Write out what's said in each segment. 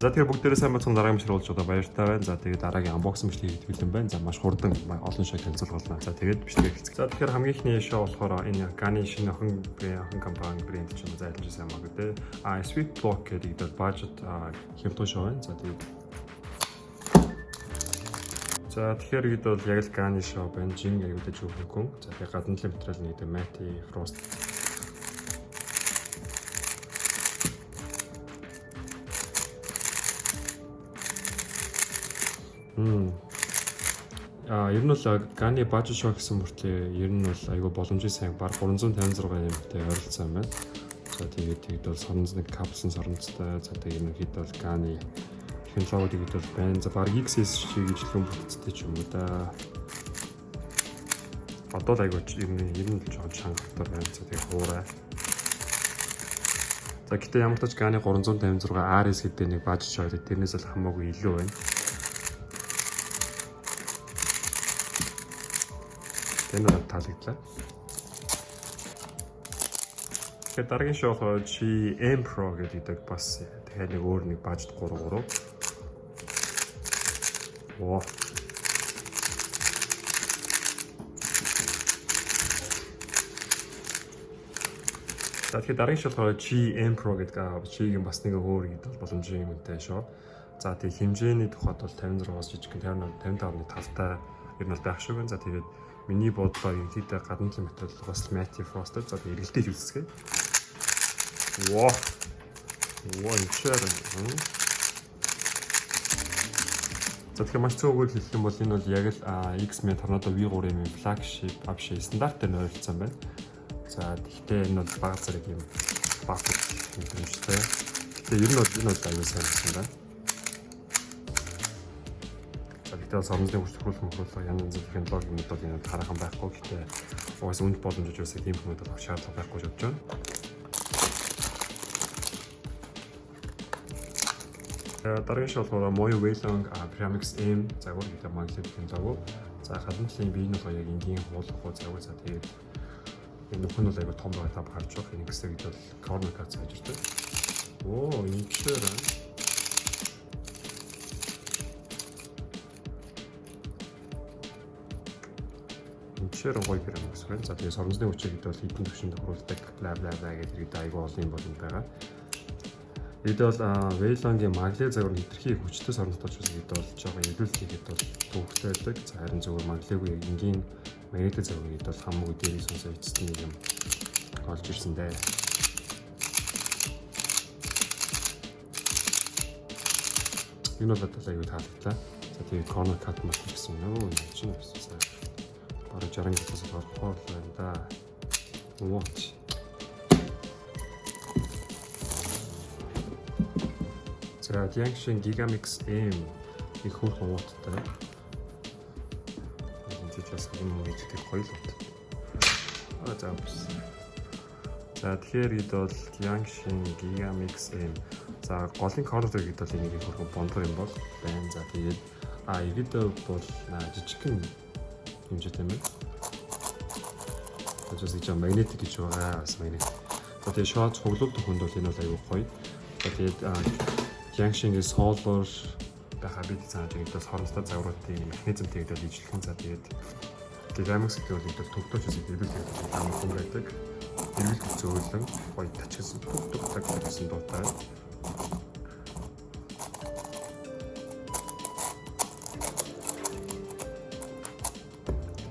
За тэгэхээр бүгдээрээ сайн бацхан дараагийн мөчр болж одоо баяртай байна. За тэгээд дараагийн unboxing бичлэгийг хийх юм байна. За маш хурдан олон шоу танилцуулгана. За тэгээд бичлэгийг хэлцгээе. За тэгэхээр хамгийн ихний шоу болохоор энэ Ghana шинэ охин компани брэнд чинь зайлж сайн маа гэдэг. Sweet Block гэдэг бол budget хямдхан шоу байна. За тэгэхээр хэд бол яг л Ghana шоу байна. Жин яг үдэж өгөхгүйн. За тэгээд гадна л материал нэгдэг matte frost. Ер нь бол Ghana budget show гэсэн мөртлөө ер нь бол айгүй боломжтой сайн баг 356 юмтай ойролцоо байна. За тэгээд бол соронзны капсын соронцтой. За тэгээд ерөнхийдөө бол Ghana технологи гэдэг бол байна. За баг XS шиг ижлэн бүтцтэй ч юм уу да. Одоо айгүй ер нь жоохон чангатай байна. За тэгээд хуурай. За гэтээ ямар ч тач Ghana 356 RS гэдэг нэг budget show гэдэг тэрнээс л хамаагүй илүү байна. Энэ нь таалагдлаа. Тэгэхээр дараагийн шоу болохоор QiYi Pro гэдэг бас тэгэхээр нэг өөр нэг бажт 33. Оо. За тэгэхээр дараагийн шоу болохоор QiYi Pro гэдэг QiYi-гийн бас нэг өөр гэдэг боломжтой юмтай шоу. За тэгээ хэмжээний тухайд бол 56-аас жижиг 55-ны талтай ер нь бол байх шиг байна. За тэгээд миний бодлоор ерөнхийдөө гадна материал бас matte frosted. За тэгээд эргэлдэж үзсгээ. Воо. Инчээр. За тэгэхээр маш цөөхөр хэлэх юм бол энэ бол яг л X-Men торнадо V3-ийн flagship апши стандарт дээр ойролцсон байна. За тэгтээ энэ бол бага зэрэг юм багт юм шүү дээ. Тэгээ ер нь бол энэ бол аюул сайн байна. Тэгээд соронзны хүчрүүлэх янз бүрийн технологи юмнууд бол энэ хараахан байхгүй. Гэхдээ уус үнд боломжтой байсан тийм хүмүүс бол шаардлага байхгүй гэж бодож байна. Дараагийн шоу болохоор Moyo Waylong Premix M загвар гэдэг маглив технологи. За гадна талын бие нь бол яг энгийн хуулах загвар. За тэгээд энэ нөхөн бол аягүй том байгаад харж байгаа. Энэ хэсэг бол corner cut хийж ирдэг. Оо, инчээр. Инчээр гоё юм гэсэн. За тэгээд соронзны хүчийг бол хитэн төвшөнд тохируулдаг бла гэдэг айгүй олон юм бол байгаа. Эд бол Waylong-ийн маглив загвар хэтэрхий хүчтэй соронзтой ч үсгээд бол жоохон илүүлэлт хийгээд бол төвөгтэй байдаг. За харин зөвхөн магливгүй энгийн магнитик загвар гэдэг бол хамаагүй дээрээс сонсоо эцэстэн нэг юм олж ирсэн дээ. Энэ бол одоо аюу таалагдлаа. За тэгээд corner cut мах гэсэн нөө чинь байсан. Бараг 60 гисээс орохоор байна да. Watch. За Jiangxin Gigamix M их хурдан ууттай. Энэ ч юм уу гэдэг хоёулаа. За тэгэхээр ид бол Jiangxin Gigamix M. За голын corner гэдэг бол энийг их хурдан бондор юм бол байна. За тэгээд иргэдээ бол жижигхэн хэмжээтэй байна. Тэжээс ичээ магнетик гэж байгаа бас магнит. За тэгээд шоц хуглуулт хүнд бол энэ бол аюу гоё. За тэгээд Jiangxin-ийн solar байхаа бид цааш ингэж хоромстой загваруудын механизм тэгдэл ижилхэн. За тэгээд Gigamix гэдэг бол энэ төвдөөч хэсэг ирүүлдэг амар хүн байдаг. Ирүүлдэг зөөлөн гоё тачсан төгтөг гэсэн дуутай.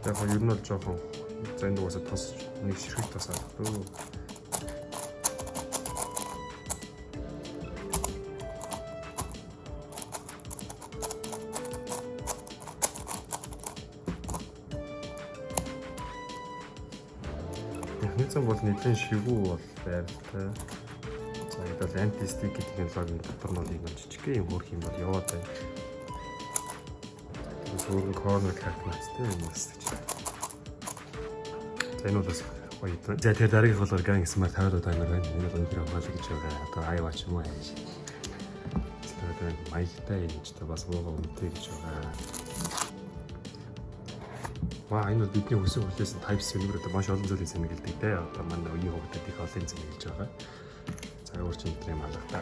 Яг ер нь бол жоохон зэн дуусаа тос нэг ширхэг тасаад дөө. Механизм бол нэгэн шивүү бол байвалтай. За энэ бол anti-stick технологийн дотор нь ийм жижиг юм хөрх юм бол яваад байна. Сүүрэн corner cut нацтай юм байна. За энэ бол бас гоё юм. За тэгээд дараагийн болохоор Ghana Smart 50 таймер байна. Энэ бол өндөр хаваалт гэж байгаа. Одоо iWatch юм уу яаж. Тэгээд маягтай юм ч та бас муугаа үнэтэй гэж байгаа. Ваа энэ бол бидний өсөв хүлээсэн Type-C нэмэр одоо маш олон зүйлийг сэнгэлдэг те. Одоо манай үеийн хүүхдэд их олон зүйл хэлж байгаа. За өөрчлөлт юм алга та.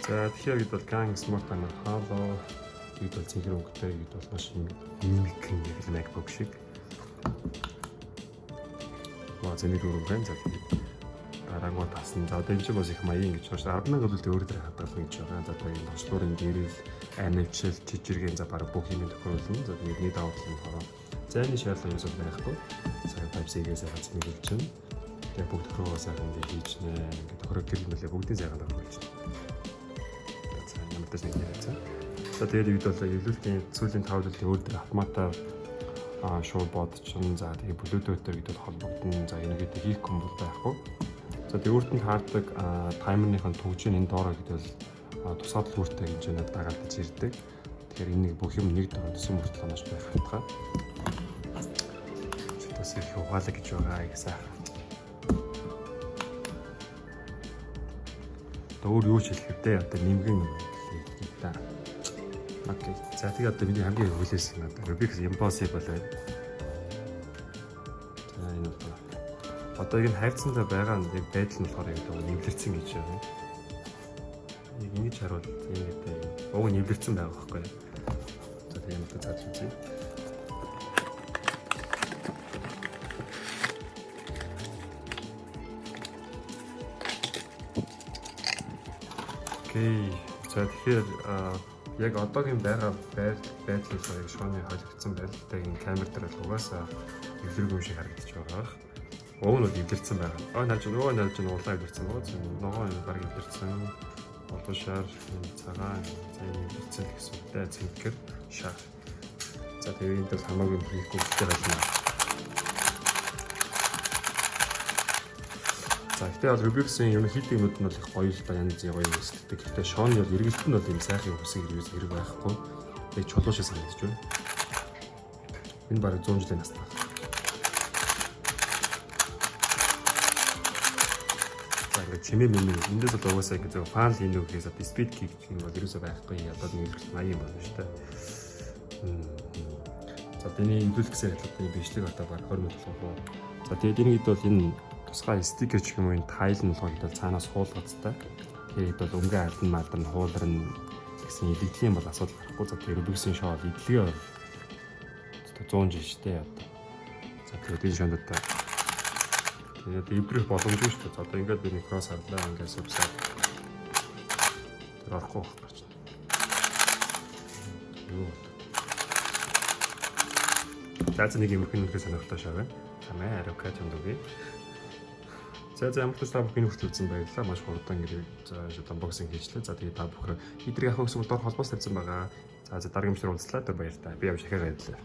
За тэгэхээр бид бол Gun Smart Hammer Hollow бид бол цэнхэр өнгөтэй бид бол маш мимик нэг MacBook шиг. Зэний дөрөв байна. За дараагаа тасна. За одоо энэ ч бас их маягийн гэж байна. 10,000 гол өөр дээр хадгална гэж байгаа. За одоо энэ тослуурын гэрэл, анивчл, жижигхэн за бараг бүх юм тохиолдно. За тэгээд нийт давуу тал нь хараа. Зайны шаардлага юусаар байхгүй. Сая Type-C-гээс хаз нэгэлж чинь. Тэгээд бүгд тохиогоо сайхан ингэ хийж нэ. Ингээд тохиог гэрэл мөлий бүгдийн сайхан тохиолж чинь. За ямар ч нэг яриаца. За тэгээд бид бол эвлүүлэлтийн сүүлийн 5 жилийн өөр дээр автоматар шоолбот чинь за тэгээд Bluetooth-ээр бид бол холбогдно. За энэгээд хийх юм бол байхгүй. За тэгээд өөртөнд хаардаг таймерныхаа түвжин энэ доороо гэдэг бол тусаад хүртэй хэмжээгээр дагаалдаж ирдэг. Тэгэхээр энийг бүх юм нэг дөрөв төсөн мөртлөө маш байх хатгаа. Бас их ухаалаг гэж байгаа гэсэн. Өөр юу ч хэлэх вэ? Одоо нэмгэн та. Окей. За тэгээд одоо миний хамгийн хүлээс нь одоо Rubik Impossible байна. За энэ одоо энэ хайрцангай байгаа нэг байдал нь болохоор яг нэвлэрсэн гэж байна. Яг ингэж харуул юм гэдэг. Уг нь нэвлэрсэн байгаа байхгүй юу? За тэгээд энэ цааш үзье. Окей. За тэгэхээр яг одоогийн байгаа байдлаас яг шооны холигдсон байдлаа энэ камер дээр л угаасаа эвлэрэг юм шиг харагдаж байгаа. Уг нь эвлэрсэн байгаа. Наад чинь уулаа эвлэрсэн байгаа. Ногоо энэ баг эвлэрсэн. Одоо шар цагаан зэний эвлэрсэн гэсэн үгтэй цэнхэр шар. За тэгээд энэ бол хамаагүй хийхгүй гэдэг байна. За ихтэй бол Rubik-ийн ерөнхийдөө юмуд нь бол их гоё л да янз гоё юм эсвэл гэхдээ шооны бол эргэлт нь бол юм сайхан хүсэг хэрэг байхгүй. Яг чулуушаа санагдаж байна. Энэ бараг 100 жилийн настай. За ингээд чимээ мэмээ эндээс бол угаасаа ингэ зөв фан хийх үгээс одоо speed key гэх юм бол ерөөсөй байхгүй. Одоо нэг эргэлт 80 байна шүү дээ. За тэний эвлүүлэх гэсэн хэлбэрийн бичлэг одоо бараг 20 минут болох. За тэгээд энэ хэд бол энэ тусгай стикер ч юм уу энэ тайл нь болохоор цаанаас хуулгацтай. Тэгээд бол өнгө алдан малдан хуулрын гэсэн илэгдлийн бол асуудал гарахгүй. За тэгээд Rubik-ийн шоу илгээ 100 жил штэ одоо. За тэгээд энэ шоунд одоо тэгээд эвдрэх боломжгүй шүү дээ. Одоо ингээд би кросс харлаа ингээд субсайд. Тэр орохгүй байна. Юу. Яаж нэг юм хин үнэхээр сонирхолтой шоу байна. Тамаа арокач юм дуги. За ямар ч та бүхний хүртэл үзсэн баярлалаа. Маш хурдан ингээд unboxing хийчлээ. За тэгээд та бүхэн эдрийг авах гэсэн бол дор холбоос тавьсан байгаа. За дараагийн бичлэг уулзлаа. Баярлалаа. Би явж дахиад баярлалаа.